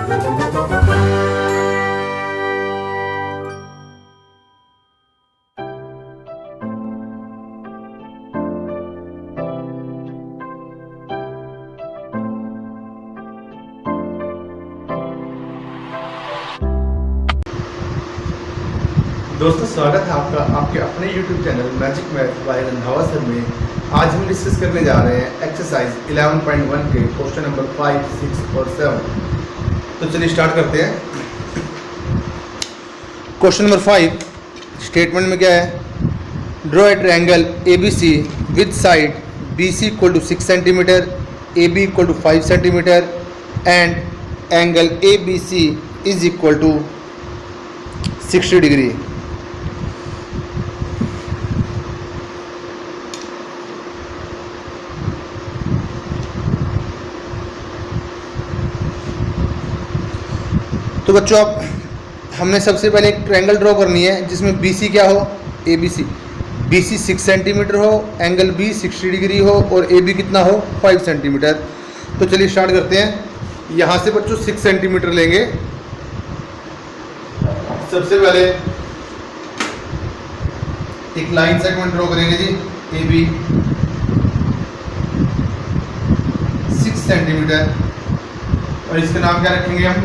दोस्तों स्वागत है आपका आपके अपने YouTube channel magic math bye Randhawa sir में। आज हम डिस्कस करने जा रहे हैं एक्सरसाइज 11.1 के क्वेश्चन नंबर 5, 6 और 7। तो चलिए स्टार्ट करते हैं। क्वेश्चन नंबर 5 स्टेटमेंट में क्या है? Draw a triangle ABC with side BC equal to 6 centimetre, AB equal to 5 centimetre and angle ABC is equal to 60 degree. तो बच्चों आप हमने सबसे पहले एक ट्रायंगल ड्रॉ करनी है जिसमें BC क्या हो? ABC। BC 6 सेंटीमीटर हो, एंगल B 60 डिग्री हो और AB कितना हो? 5 सेंटीमीटर। तो चलिए स्टार्ट करते हैं। यहाँ से बच्चों 6 सेंटीमीटर लेंगे। सबसे पहले एक लाइन सेगमेंट ड्रॉ करेंगे जी, AB 6 सेंटीमीटर और इसका नाम क्या रखेंगे हम?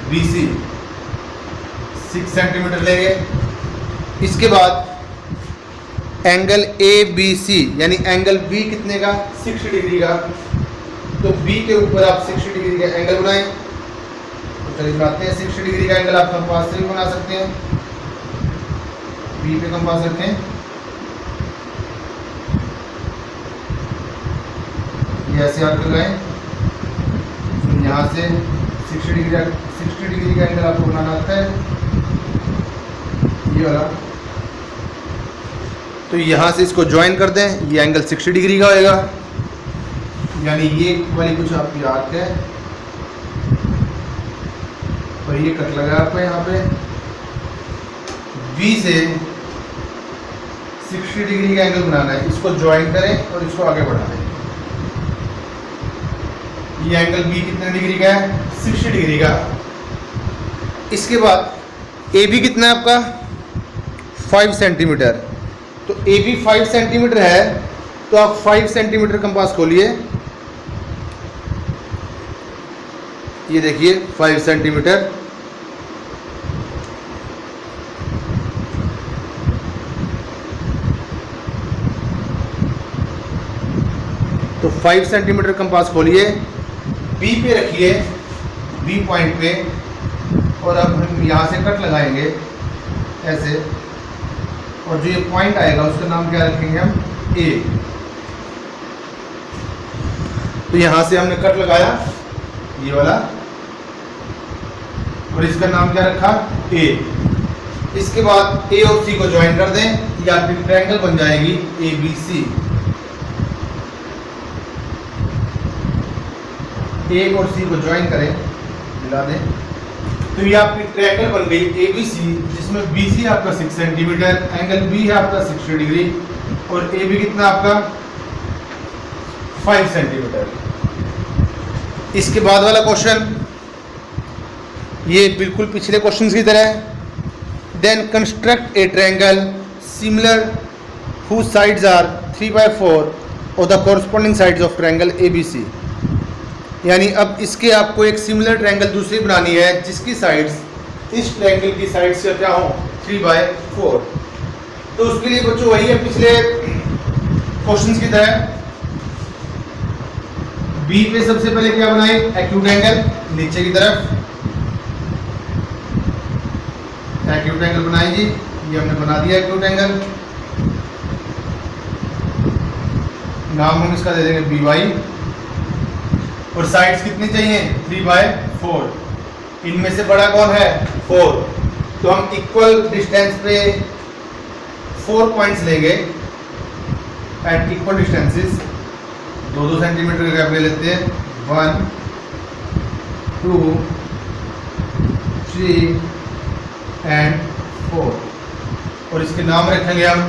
BC 6 सेंटीमीटर लेंगे। इसके बाद एंगल ABC यानी एंगल B कितने का? 60 डिग्री का। तो B के ऊपर आप 60 डिग्री का एंगल बनाएं। तो चलिए बनाते हैं। 60 डिग्री का एंगल आप कंपास से भी बना सकते हैं। B पे कंपास रखें, ये ऐसे आप लगाएं। यहाँ से 60 डिग्री का एंगल आपको बनाना आता है, ये वाला। तो यहाँ से इसको ज्वाइन कर दें, ये एंगल 60 डिग्री का होएगा। यानी ये वाली कुछ आपकी आर्क है और ये कट लगा आपको यहाँ पे। B से 60 डिग्री का एंगल बनाना है, इसको ज्वाइन करें और इसको आगे बढ़ा दें। ये एंगल B कितने डिग्री का है? 60 डिग्री का। इसके बाद AB कितना है आपका? 5 सेंटीमीटर। तो AB 5 सेंटीमीटर है तो आप 5 सेंटीमीटर कंपास खोलिए। ये देखिए 5 सेंटीमीटर। तो 5 सेंटीमीटर कंपास खोलिए, B पे रखिए, B पॉइंट पे। और अब हम यहाँ से कट लगाएंगे ऐसे, और जो ये पॉइंट आएगा उसका नाम क्या रखेंगे हम? A। तो यहाँ से हमने कट लगाया ये वाला और इसका नाम क्या रखा? A। इसके बाद A और C को ज्वाइन कर दें, या फिर ट्रायंगल बन जाएगी ABC। A और C को ज्वाइन करें, मिला दें, तो ये आपकी ट्रायंगल बन गई ABC, जिसमें BC आपका 6 सेंटीमीटर, एंगल B है आपका 60 डिग्री और AB कितना आपका? 5 सेंटीमीटर। इसके बाद वाला क्वेश्चन ये बिल्कुल पिछले क्वेश्चन की तरह है। Then construct a triangle similar whose sides are 3/4 और the corresponding sides of triangle ABC। यानी अब इसके आपको एक सिमिलर ट्रायंगल दूसरी बनानी है जिसकी साइड्स इस ट्रायंगल की साइड से क्या हो? 3/4। तो उसके लिए बच्चों वही है पिछले क्वेश्चंस की तरह। B पे सबसे पहले क्या बनाए? एक्यूट एंगल नीचे की तरफ, एक्यूट एंगल बनाए जी। ये हमने बना दिया एक्यूट एंगल। नाम हम इसका दे देंगे BY। और साइड्स कितनी चाहिए? 3/4। इनमें से बड़ा कौन है? 4। तो हम इक्वल डिस्टेंस पे 4 पॉइंट्स लेंगे एट इक्वल डिस्टेंसेस। 2-2 सेंटीमीटर का गैप ले लेते हैं। 1, 2, 3 एंड 4। और इसके नाम रखेंगे हम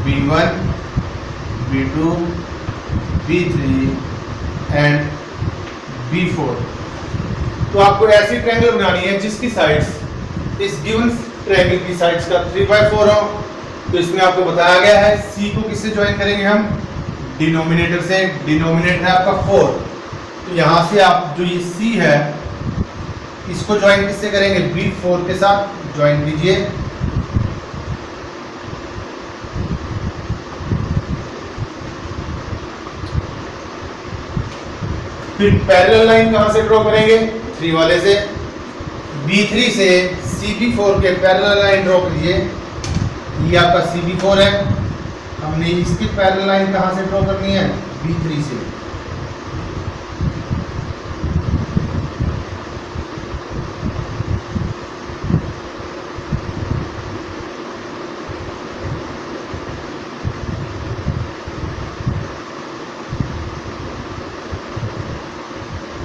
B1, B2, B3 and B4। तो आपको ऐसी ट्रायंगल बनानी है जिसकी साइड्स इस गिवन ट्रायंगल की साइड्स का 3/4 हो। तो इसमें आपको बताया गया है C को किससे ज्वाइन करेंगे हम, डिनोमिनेटर से। डिनोमिनेटर है आपका 4, तो यहाँ से आप जो ये C है इसको ज्वाइन किससे करेंगे, B4 के साथ ज्वाइन कीजिए। फिर पैरेलल लाइन कहां से ड्रॉ करेंगे, 3 वाले से। B3 से CB4 के पैरेलल लाइन ड्रॉ कीजिए। ये आपका CB4 है, हमने इसकी पैरेलल लाइन कहां से ड्रॉ करनी है, B3 से।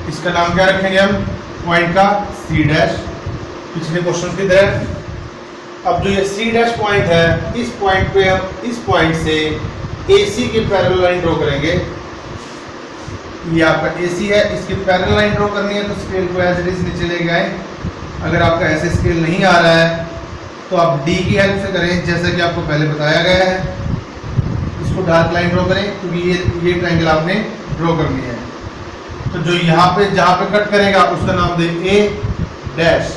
इसका नाम क्या रखेंगे हम, पॉइंट का C डैश, पिछले क्वेश्चन की तरह। अब जो ये C डैश पॉइंट है, इस पॉइंट पे हम इस पॉइंट से AC की पैरेलल लाइन ड्रॉ करेंगे। ये आपका AC है, इसकी पैरेलल लाइन ड्रॉ करनी है तो स्केल को एज इट इज नीचे ले गए। अगर आपका ऐसे स्केल नहीं आ रहा है तो आप D की हेल्प से करें, जैसा कि आपको पहले बताया गया है। इसको डार्क लाइन ड्रॉ करें क्योंकि ये ट्रायंगल आपने ड्रॉ करनी है। तो जो यहाँ पे जहां पे कट करेगा उसका नाम दे A डैश।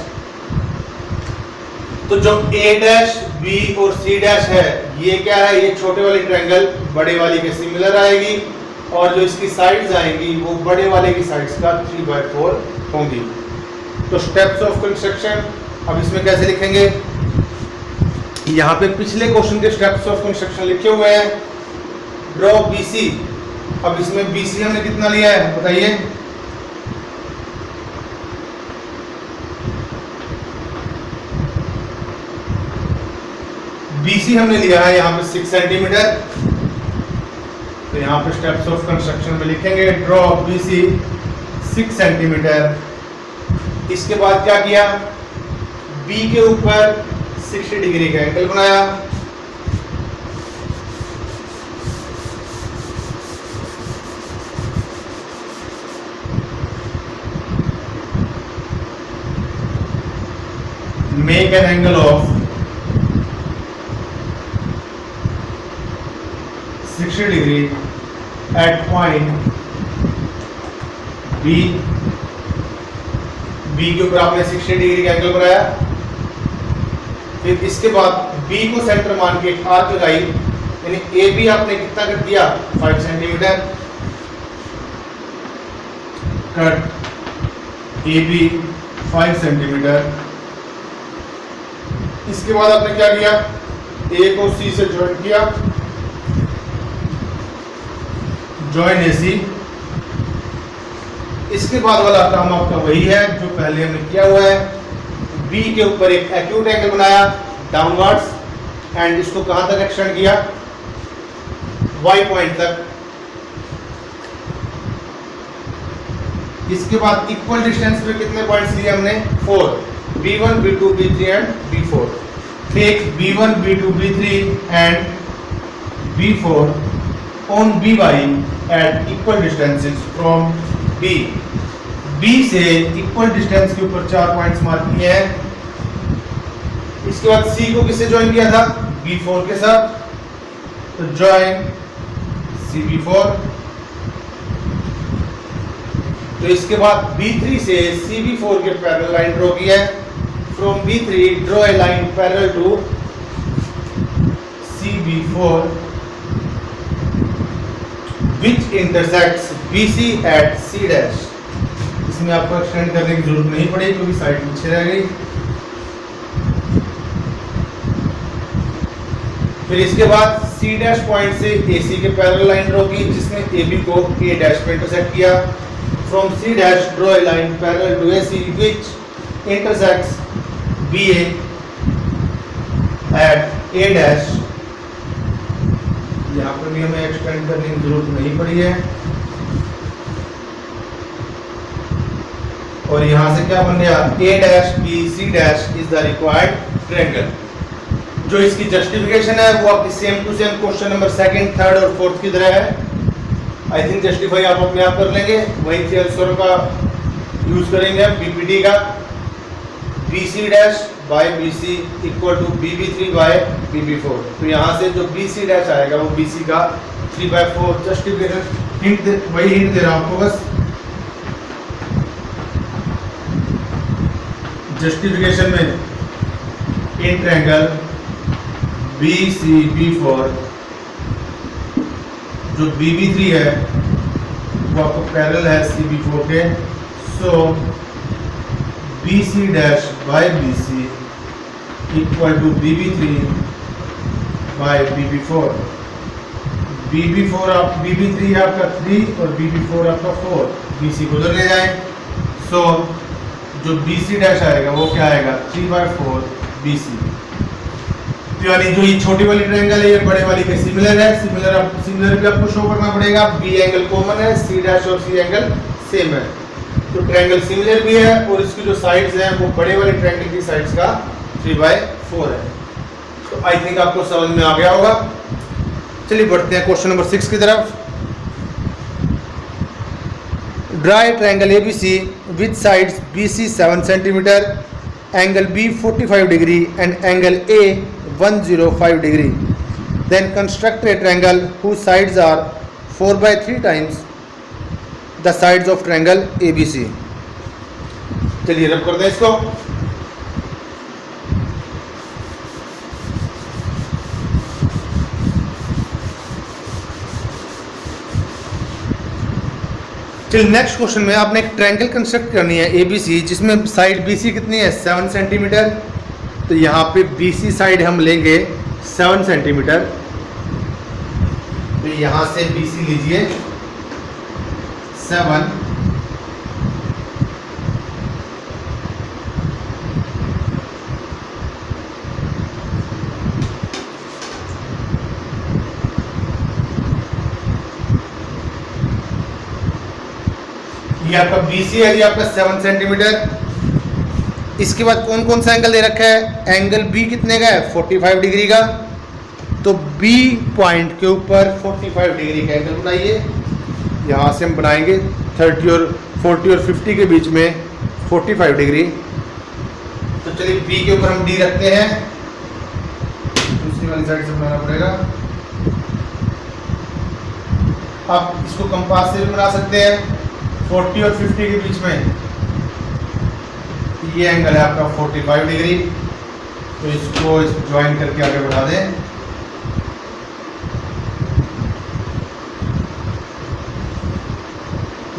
तो जो A डैश, B और C डैश है, ये क्या है, ये छोटे वाली ट्रायंगल बड़े वाली के सिमिलर आएगी, और जो इसकी साइड्स आएंगी वो बड़े वाले की साइड्स का 3/4 होंगी। तो स्टेप्स ऑफ कंस्ट्रक्शन अब इसमें कैसे लिखेंगे, यहाँ पे पिछले क्वेश्चन के स्टेप्स ऑफ कंस्ट्रक्शन लिखे हुए हैं। Draw BC। अब इसमें BC हमने कितना लिया है बताइए, BC हमने लिया है यहाँ पे 6 सेंटीमीटर। तो यहाँ पे स्टेप्स ऑफ कंस्ट्रक्शन में लिखेंगे ड्रॉ BC 6 सेंटीमीटर। इसके बाद क्या किया, B के ऊपर 60 डिग्री का एंगल बनाया। Make an angle of 60 degree at point B। B के ऊपर आपने 60 डिग्री का एंगल बनाया। फिर इसके बाद B को सेंटर मान के एक आर्क लगाई, यानी AB आपने कितना कट दिया, 5 सेंटीमीटर। Cut AB 5 centimetre. इसके बाद आपने क्या किया, A को C से ज्वाइन किया, ज्वाइन AC। इसके बाद वाला काम आपका वही है जो पहले हमने किया हुआ है। B के ऊपर एक एक्यूट एंगल बनाया डाउनवर्ड्स, एंड इसको कहां तक एक्सटेंड किया, Y पॉइंट तक। इसके बाद इक्वल डिस्टेंस पे कितने पॉइंट्स लिए हमने, 4, B1, B2, B3 and B4। Take B1, B2, B3 and B4 on BY at equal distances from B। B से इक्वल डिस्टेंस के ऊपर 4 पॉइंट्स मार्क किए हैं। इसके बाद C को किससे ज्वाइन किया था, B4 के साथ। तो ज्वाइन CB4। तो इसके बाद B3 से CB4 के पैरेलल लाइन ड्रॉ की है। From B3 draw a line parallel to CB4 which intersects BC at C dash. इसमें आपको एक्सटेंड करने की जरूरत नहीं पड़ी क्योंकि साइड पीछे रह गई। फिर इसके बाद C डैश पॉइंट से AC के पैरेलल लाइन ड्रॉ की, जिसमें AB को A डैश पे इंटरसेक्ट किया। From C dash draw a line parallel to AC which intersects BA at A dash। यहाँ पर भी हमें एक्सटेंड करने की जरूरत नहीं पड़ी है। और यहाँ से क्या बन गया, A dash B C dash is the required triangle। जो इसकी जस्टिफिकेशन है वो आपकी same to same question number 2nd, 3rd और 4th की तरह है। आई थिंक जस्टिफाई आप अपने आप कर लेंगे। वहीं से आंसर का यूज करेंगे हम बीपीडी का, BC dash by BC equal to BB3 by BB4। तो यहाँ से जो BC डैश आएगा वो BC का 3/4 जस्टिफिकेशन वही हिंट दे रहा हूँ आपको बस। जस्टिफिकेशन में इन ट्रायंगल BCB4 जो BB3 है वो आपको पैरेलल है CB4 के, so BC dash by BC equal to BB3 by BB4। BB3 आपका 3 और BB4 आपका 4, BC को उधर ले जाए, सो जो BC डैश आएगा वो क्या आएगा 3/4 BC। तो यानी जो ये छोटी वाली ट्रायंगल है ये बड़े वाली के सिमिलर है, सिमिलर भी आपको शो करना पड़ेगा। B एंगल कॉमन है, C डैश और C एंगल सेम है, तो ट्रायंगल सिमिलर भी है और इसकी जो साइड्स हैं वो बड़े वाले ट्रायंगल की साइड्स का 3/4 है। तो आई थिंक आपको समझ में आ गया होगा। चलिए बढ़ते हैं क्वेश्चन नंबर 6 की तरफ। Draw a triangle ABC with sides BC 7 centimetre, angle B 45 degree and angle A 105 degree. Then construct a triangle whose sides are 4/3 times the sides of triangle ABC। चलिए रब करते हैं इसको। चलिए नेक्स्ट क्वेश्चन में आपने एक ट्रायंगल कंस्ट्रक्ट करनी है ABC जिसमें साइड BC कितनी है 7 सेंटीमीटर। तो यहाँ पे BC साइड हम लेंगे 7 सेंटीमीटर। तो यहाँ से BC लीजिए 7, ये आपका BC है, ये आपका 7 सेंटीमीटर। इसके बाद कौन कौन सा एंगल दे रखा है, एंगल B कितने का है 45 डिग्री का। तो B पॉइंट के ऊपर 45 डिग्री का एंगल बनाइए। यहाँ से हम बनाएंगे 40 और 50 के बीच में 45 डिग्री। तो चलिए B के ऊपर हम D रखते हैं, दूसरी वाली साइड से बनाना पड़ेगा। आप इसको कंपास से भी बना सकते हैं। 40 और 50 के बीच में ये एंगल है आपका 45 डिग्री। तो इसको ज्वाइन करके आगे बढ़ा दें।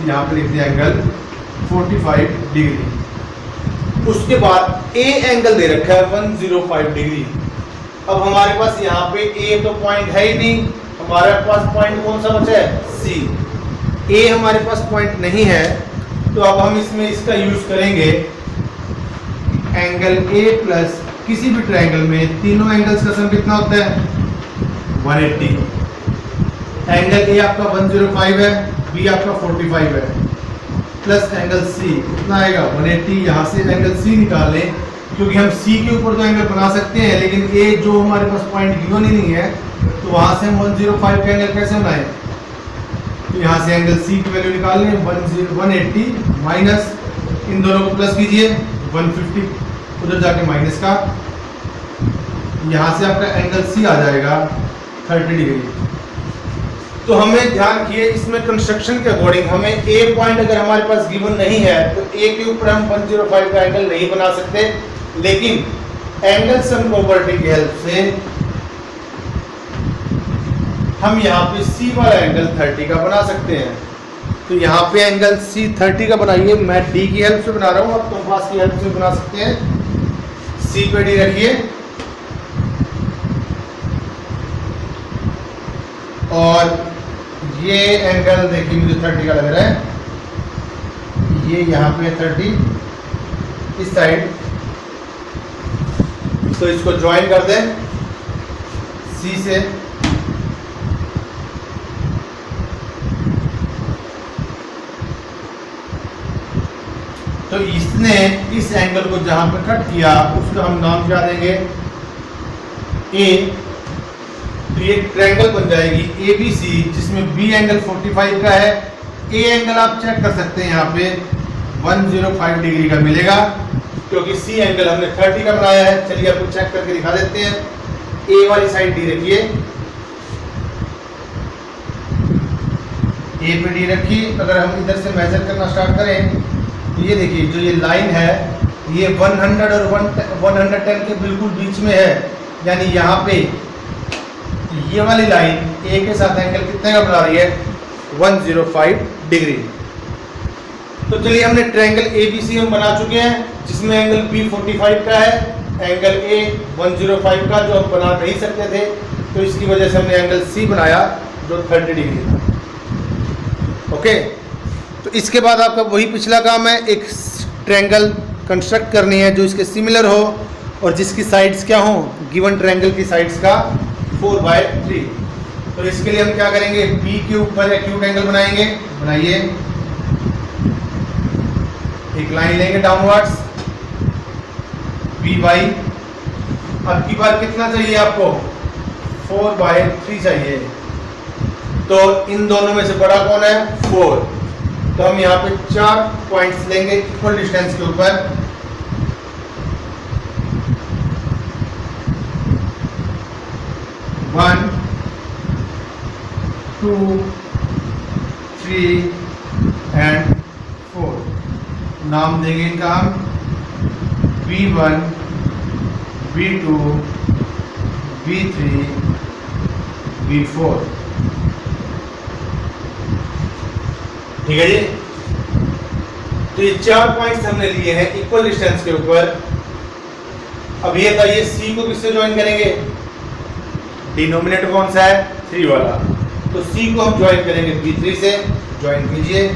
यहाँ पर लिख दिया एंगल 45 डिग्री। उसके बाद A एंगल दे रखा है 105 डिग्री। अब हमारे पास यहाँ पे A तो पॉइंट है ही नहीं, हमारे पास पॉइंट कौन सा बचा है C। A हमारे पास पॉइंट नहीं है, तो अब हम इसमें इसका यूज करेंगे एंगल A प्लस किसी भी ट्रायंगल में तीनों एंगल्स का सम कितना होता है 180। एंगल A आपका 105 है, B आपका 45 है, प्लस एंगल C कितना आएगा 180। यहाँ से एंगल C निकाल लें, क्योंकि हम C के ऊपर तो एंगल बना सकते हैं, लेकिन A जो हमारे पास पॉइंट गिवन ही नहीं है, तो वहाँ से हम 105 का एंगल कैसे बनाएं। तो यहाँ से एंगल C की वैल्यू निकाल लें 180 माइनस इन दोनों को प्लस कीजिए 150, उधर जाके माइनस का, यहाँ से आपका एंगल C आ जाएगा 30 डिग्री। तो हमें ध्यान रखिए इसमें कंस्ट्रक्शन के अकॉर्डिंग हमें A पॉइंट अगर हमारे पास गिवन नहीं है तो A के ऊपर हम 105 का एंगल नहीं बना सकते, लेकिन एंगल सम प्रॉपर्टी की हेल्प से हम यहाँ पे C वाला एंगल 30 का बना सकते हैं। तो यहाँ पे एंगल C 30 का बनाइए। मैं D की हेल्प से बना रहा हूँ, आप कंपास की हेल्प से बना सकते हैं। C पे D रखिए और ये एंगल देखिए मुझे 30 का लग रहा है, ये यहाँ पे 30 इस साइड। तो इसको ज्वाइन कर दें C से। तो इसने इस एंगल को जहां पर कट किया उसका हम नाम क्या देंगे A, तो ये ट्रायंगल बन जाएगी ABC, जिसमें B एंगल 45 का है, A एंगल आप चेक कर सकते हैं यहाँ पे 105 डिग्री का मिलेगा, क्योंकि C एंगल हमने 30 का बनाया है। चलिए आपको चेक करके दिखा देते हैं। A वाली साइड D रखिए, A पे D रखी। अगर हम इधर से मेजर करना स्टार्ट करें तो ये देखिए, जो ये लाइन है ये 100 और 110 के बिल्कुल बीच में है, यानी यहाँ पे ये वाली लाइन A के साथ एंगल कितने का बना रही है, 105 डिग्री। तो चलिए हमने ट्रायंगल ABC हम बना चुके हैं, जिसमें एंगल B 45 का है, एंगल A 105 का, जो हम बना नहीं सकते थे, तो इसकी वजह से हमने एंगल C बनाया जो 30 डिग्री था। ओके, तो इसके बाद आपका वही पिछला काम है, एक ट्रायंगल कंस्ट्रक्ट करनी है जो इसके सिमिलर हो और जिसकी साइड्स क्या हो, गिवन ट्रायंगल की साइड्स का 4/3। तो इसके लिए हम क्या करेंगे, B के ऊपर एक्यूट एंगल बनाएंगे। बनाइए, एक लाइन लेंगे डाउनवर्ड्स BY। अब की बार कितना चाहिए आपको, 4/3 चाहिए। तो इन दोनों में से बड़ा कौन है, 4। तो हम यहाँ पे 4 पॉइंट्स लेंगे इक्वल डिस्टेंस के ऊपर। One, 2, 3 and 4। नाम देंगे इनका हम B1, B2, B3, B4। ठीक है जी। तो ये 4 पॉइंट्स हमने लिए हैं इक्वल डिस्टेंस के ऊपर। अब ये बताइए C को किससे ज्वाइन करेंगे, डिनोमिनेटर कौन सा है, 3 वाला। तो C को हम ज्वाइन करेंगे B3 से। ज्वाइन कीजिए,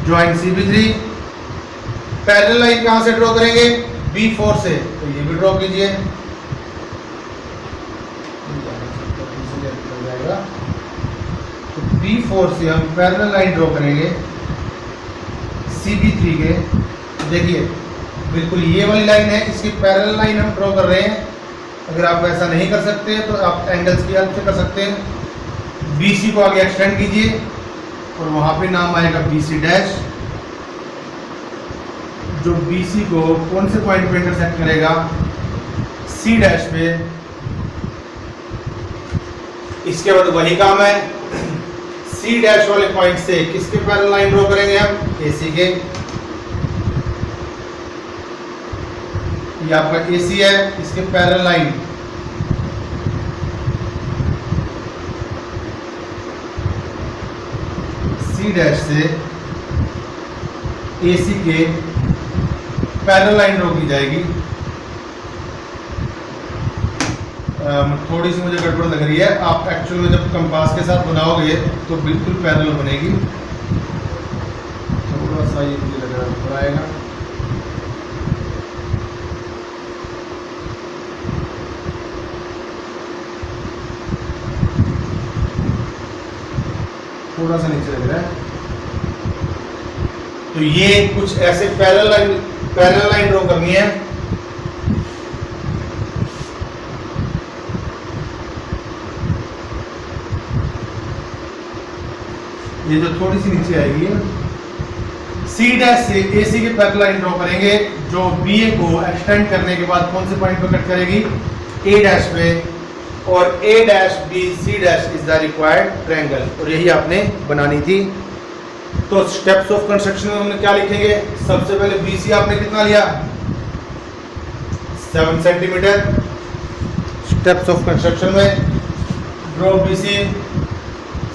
ज्वाइन CB3। पैरेलल लाइन कहां से ड्रॉ करेंगे, B4 से, तो ये भी ड्रॉ कीजिए। तो B4 से हम पैरेलल लाइन ड्रॉ करेंगे CB3 के। देखिए बिल्कुल ये वाली लाइन है, इसकी पैरेलल लाइन हम ड्रॉ कर रहे हैं। अगर आप ऐसा नहीं कर सकते तो आप एंगल्स की हेल्प से कर सकते हैं। BC को आगे एक्सटेंड कीजिए और वहां पे नाम आएगा BC डैश, जो BC को कौन से पॉइंट पे इंटरसेक्ट करेगा, C डैश पे। इसके बाद वही काम है, C डैश वाले पॉइंट से किसके पैरेलल लाइन ड्रॉ करेंगे हम, AC के। ये आपका AC है, इसके पैरेलल लाइन C डैश से AC के पैरेलल लाइन ड्रॉ की जाएगी। थोड़ी सी मुझे गड़बड़ लग रही है, आप एक्चुअल में जब कंपास के साथ बनाओगे तो बिल्कुल पैरेलल बनेगी। थोड़ा सा ये मुझे लग रहा है ऊपर आएगा। थोड़ा सा नीचे लग रहा है। तो ये कुछ ऐसे पैरेलल लाइन ड्रॉ करनी है। ये जो थोड़ी सी नीचे आएगी, C डैश से AC के पैरेलल लाइन ड्रॉ करेंगे, जो BA को एक्सटेंड करने के बाद कौन से पॉइंट पर कट करेगी, A डैश पे। और A dash B C dash is the required triangle, और यही आपने बनानी थी। तो स्टेप्स ऑफ कंस्ट्रक्शन में हमने क्या लिखेंगे, सबसे पहले BC आपने कितना लिया, 7 सेंटीमीटर। स्टेप्स ऑफ कंस्ट्रक्शन में draw BC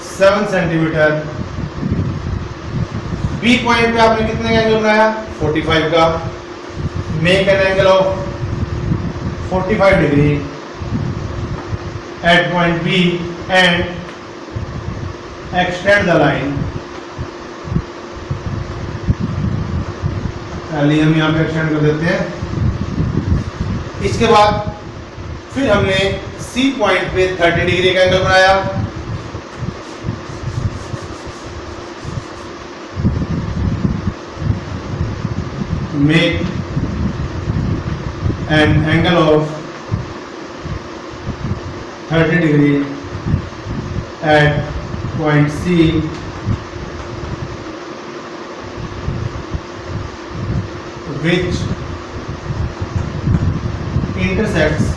7 centimetre. B point पे आपने कितने का एंगल बनाया, 45 का। Make an angle of 45 degree at point B and extend the line. चलिए हम यहाँ पे एक्सटेंड कर देते हैं। इसके बाद फिर हमने C पॉइंट पे 30 डिग्री का एंगल बनाया। make an angle of 30 degree at point C which intersects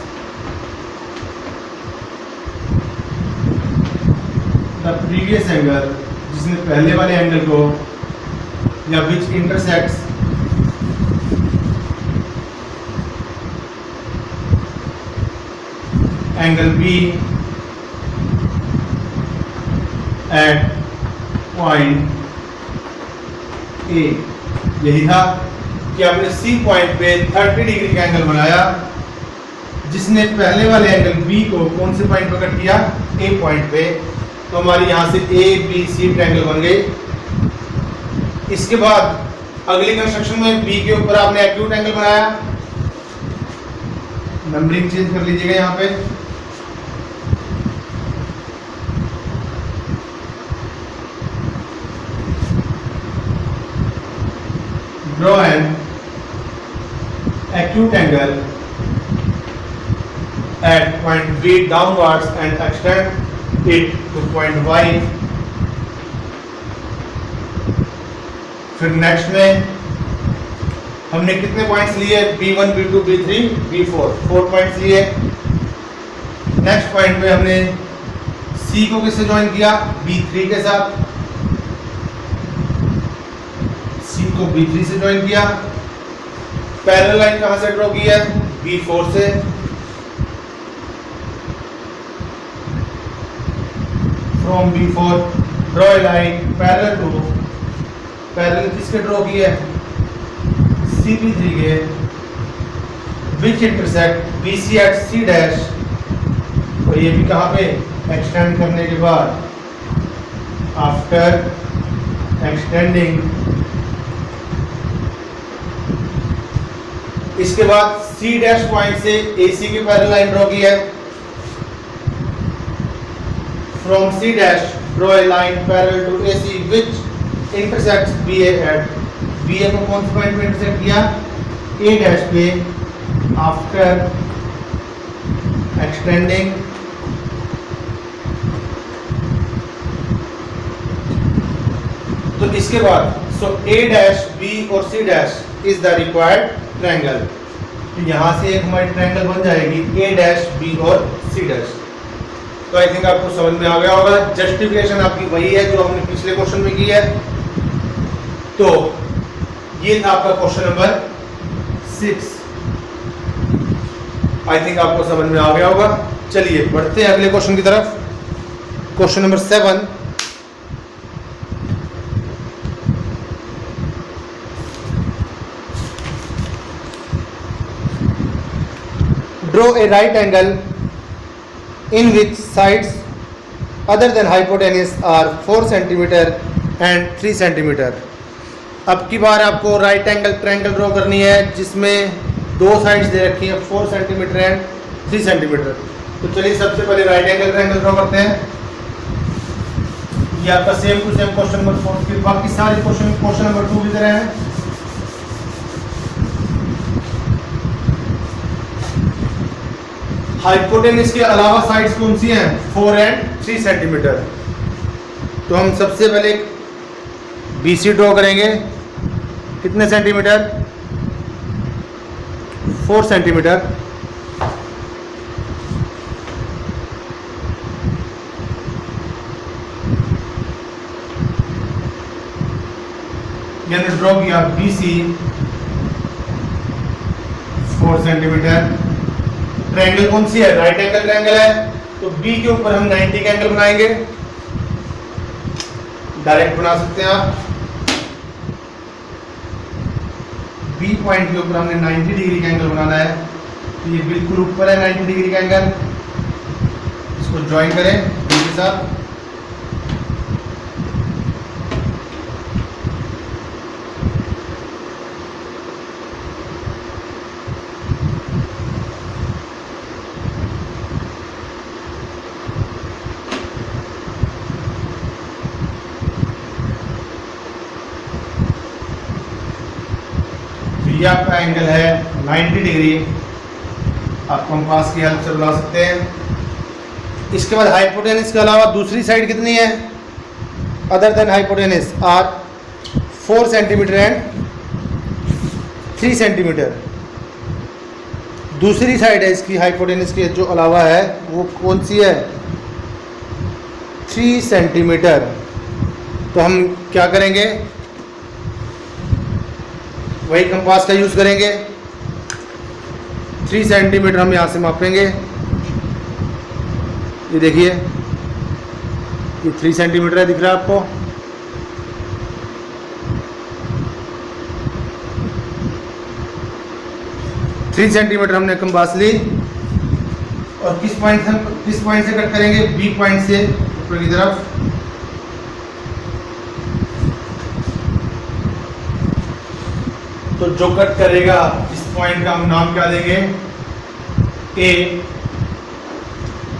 the previous angle, जिसने पहले वाले एंगल को, या which intersects angle B at point A। यही था कि आपने C पॉइंट पे 30 डिग्री का एंगल बनाया जिसने पहले वाले एंगल B को कौन से पॉइंट पर कट किया, A पॉइंट पे। तो हमारी यहाँ से A B C ट्रायंगल बन गए। इसके बाद अगली कंस्ट्रक्शन में B के ऊपर आपने एक्यूट एंगल बनाया, नंबरिंग चेंज कर लीजिएगा यहाँ पे। Draw an acute angle at point B downwards and extend it to point Y। फिर नेक्स्ट में हमने कितने पॉइंट्स लिए, B1 B2 B3 B4, 4 points लिए। नेक्स्ट पॉइंट पे हमने C को किससे ज्वाइन किया, B3 के साथ। C को B3 से ज्वाइन किया। पैरेलल लाइन कहां से ड्रॉ की है, B4 से। From B4 draw a line parallel to, parallel किसके ड्रॉ की है, CP3 के, which intersect BC at C dash. और ये भी कहां पे, एक्सटेंड करने के बाद, आफ्टर एक्सटेंडिंग। इसके बाद C डैश पॉइंट से AC की पैरेलल लाइन ड्रॉ की है। From C dash draw a line parallel to AC which intersects BA at, BA को कौन से पॉइंट पे इंटरसेक्ट किया, A डैश पे, आफ्टर एक्सटेंडिंग। तो इसके बाद A डैश B और C dash is the required triangle. तो यहाँ से एक हमारी ट्रायंगल बन जाएगी A डैश B और C डैश। तो आई थिंक आपको समझ में आ गया होगा। जस्टिफिकेशन आपकी वही है जो हमने पिछले क्वेश्चन में की है। तो ये था आपका क्वेश्चन नंबर 6। आई थिंक आपको समझ में आ गया होगा। चलिए बढ़ते हैं अगले क्वेश्चन की तरफ। Question number 7। Draw a right angle in which sides other than hypotenuse are 4 cm and 3 cm। अब की बार आपको राइट एंगल ट्रायंगल ड्रॉ करनी है जिसमें दो साइड्स दे रखी है 4 cm एंड 3 cm। तो चलिए सबसे पहले राइट एंगल ट्रायंगल ड्रॉ करते हैं। ये आपका same to same question number 4, फिर बाकी सारे क्वेश्चन नंबर 2 की तरह है। हाइपोटेनस के अलावा साइड्स कौन सी हैं, 4 एंड 3 सेंटीमीटर। तो हम सबसे पहले BC ड्रॉ करेंगे, कितने सेंटीमीटर, 4 सेंटीमीटर। यानी ड्रॉ किया BC 4 सेंटीमीटर। ट्रायंगल कौन सी है, राइट एंगल ट्रायंगल है। तो B के ऊपर हम 90 का एंगल बनाएंगे, डायरेक्ट बना सकते हैं आप। B पॉइंट के ऊपर हमने 90 डिग्री का एंगल बनाना है। तो ये बिल्कुल ऊपर है 90 डिग्री का एंगल। इसको ज्वाइन करें B के साथ। ये आपका एंगल है 90 डिग्री, आप कंपास की हेल्प से बुला सकते हैं। इसके बाद हाइपोटेनस के अलावा दूसरी साइड कितनी है, other than hypotenuse are 4 centimetre and 3 centimetre. दूसरी साइड है इसकी हाइपोटेनस के जो अलावा है वो कौन सी है, 3 सेंटीमीटर। तो हम क्या करेंगे, वही कंपास का यूज़ करेंगे। 3 सेंटीमीटर हम यहाँ से मापेंगे। ये देखिए ये 3 सेंटीमीटर है, दिख रहा है आपको। थ्री सेंटीमीटर हमने कंपास ली और किस पॉइंट से कट करेंगे, बी पॉइंट से ऊपर की तरफ। तो जो कट करेगा इस पॉइंट का हम नाम क्या देंगे,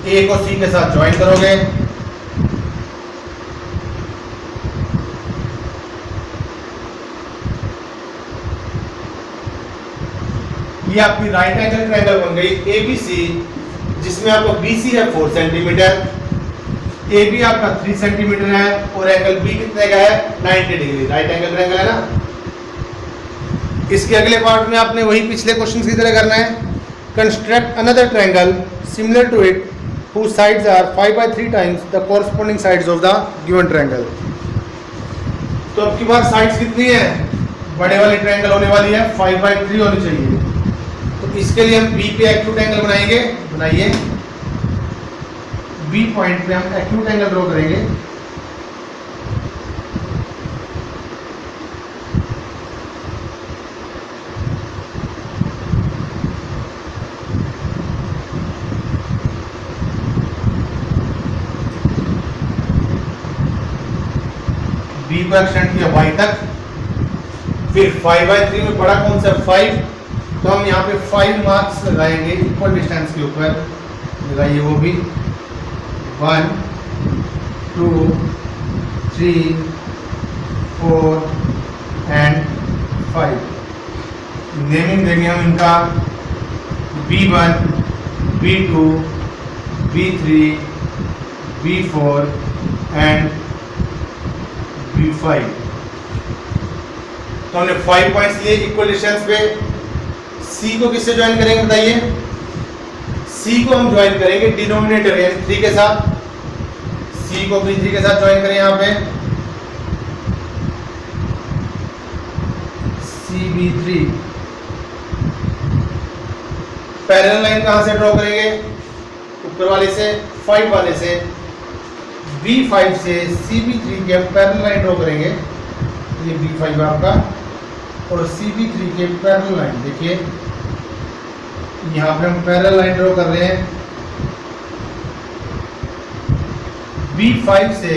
ए को सी के साथ ज्वाइन करोगे, ये आपकी राइट एंगल ट्रायंगल बन गई एबीसी, जिसमें आपको बीसी है 4 सेंटीमीटर, AB आपका 3 सेंटीमीटर है और एंगल B कितने का है, 90 डिग्री, राइट एंगल ट्रायंगल है ना। इसके अगले पार्ट में आपने वही पिछले क्वेश्चन की तरह करना है, construct another triangle similar to it whose sides are 5/3 times the corresponding sides of the given triangle। तो अब की बार साइड्स कितनी है, बड़े वाली ट्रायंगल होने वाली है 5/3 होनी चाहिए। तो इसके लिए हम B पे एक्यूट एंगल बनाएंगे, बनाइए। B पॉइंट पे हम एक्यूट एंगल ड्रॉ करेंगे। B को एक्सटेंड किया y तक, फिर 5/3 में बड़ा कौन सा 5, तो हम यहाँ पे 5 मार्क्स लगाएंगे इक्वल डिस्टेंस के ऊपर, लगाइए वो भी 1 2 3 4 एंड 5। नेमिंग देंगे हम इनका B1 B2 B3 B4 and B5। तो हमने 5 पॉइंट्स लिए इक्वल डिस्टेंस पे। C को किससे ज्वाइन करेंगे बताइए, C को हम ज्वाइन करेंगे डिनोमिनेटर यानी 3 के साथ। C को भी 3 के साथ ज्वाइन करें, यहाँ पे CB3। पैरेलल लाइन कहाँ से ड्रॉ करेंगे, ऊपर वाले से, 5 वाले से। B5 से CB3 के पैरेलल लाइन ड्रॉ करेंगे, ये B5 आपका, और CB3 के पैरेलल लाइन देखिए यहाँ पे हम पैरेलल लाइन ड्रॉ कर रहे हैं। B5 से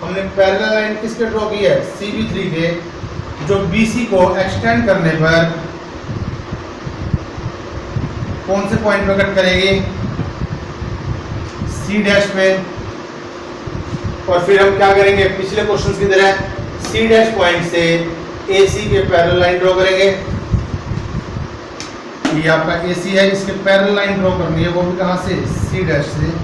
हमने पैरेलल लाइन किसके ड्रॉ की है, CB3 के, जो BC को एक्सटेंड करने पर कौन से पॉइंट पे कट करेगी, C डैश पे। और फिर हम क्या करेंगे, पिछले क्वेश्चन की तरह C डैश पॉइंट से AC के पैरेलल लाइन ड्रॉ करेंगे। ये आपका AC है, इसके पैरेलल लाइन ड्रॉ करनी है, वो भी कहाँ से, C डैश से।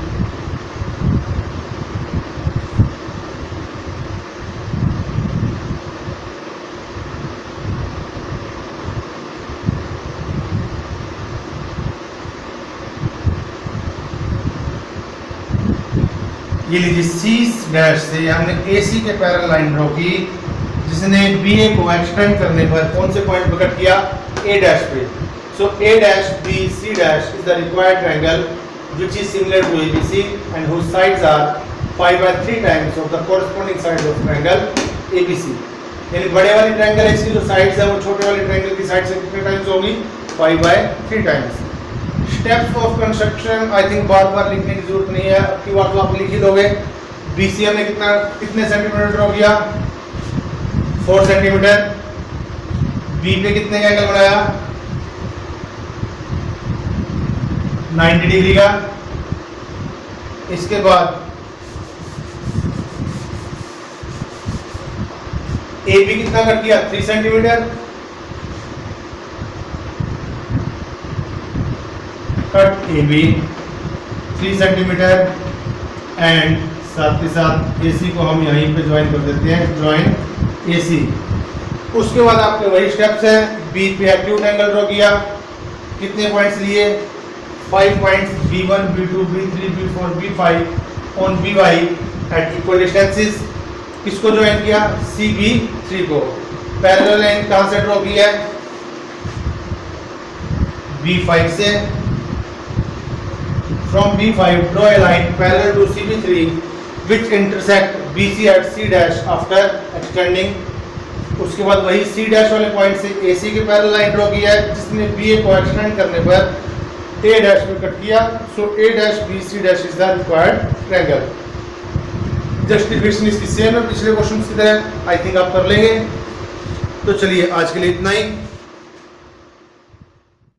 ये लीजिए C डैश से हमने AC के पैरेलल लाइन ड्रॉ की, जिसने BA को एक्सटेंड करने पर कौन से पॉइंट पर कट किया, A डैश पे। So A dash B C dash is the required triangle which is similar to ABC and whose sides are 5/3 times of the corresponding sides of triangle ABC। यानी बड़े वाली triangle है, इसकी जो sides है वो छोटे वाले ट्रायंगल की साइड से कितने टाइम्स होगी, 5/3 times. Steps of construction I think बार बार लिखने की जरूरत नहीं है, अब की बार तो आप लिख ही दोगे। BC हमने कितने सेंटीमीटर ड्रॉ किया, 4 सेंटीमीटर। B पे कितने का एंगल बनाया, 90 डिग्री का। इसके बाद AB कितना कट किया, 3 सेंटीमीटर। AB 3 सेंटीमीटर एंड साथ के साथ AC को हम यहीं पे ज्वाइन कर देते हैं, ज्वाइन AC। उसके बाद आपके वही स्टेप्स हैं, B पे एक्यूट एंगल ड्रॉ किया, कितने पॉइंट्स लिए 5 points B1 B2 B3 B4 B5 on BY at equal distances. किसको ज्वाइन किया CB3 को। पैरेलल लाइन कहां से ड्रॉ किया है B5 से। From B5 draw a line parallel to CB3 which intersect BC at C dash after extending। उसके बाद वही C dash वाले पॉइंट से AC के पैरेलल लाइन ड्रॉ किया है, जिसने BA को एक्सटेंड करने पर A dash में कट किया। सो A dash BC dash is the required triangle. Justification इसकी सेम है पिछले क्वेश्चन की तरह, आई थिंक आप कर लेंगे। तो चलिए आज के लिए इतना ही।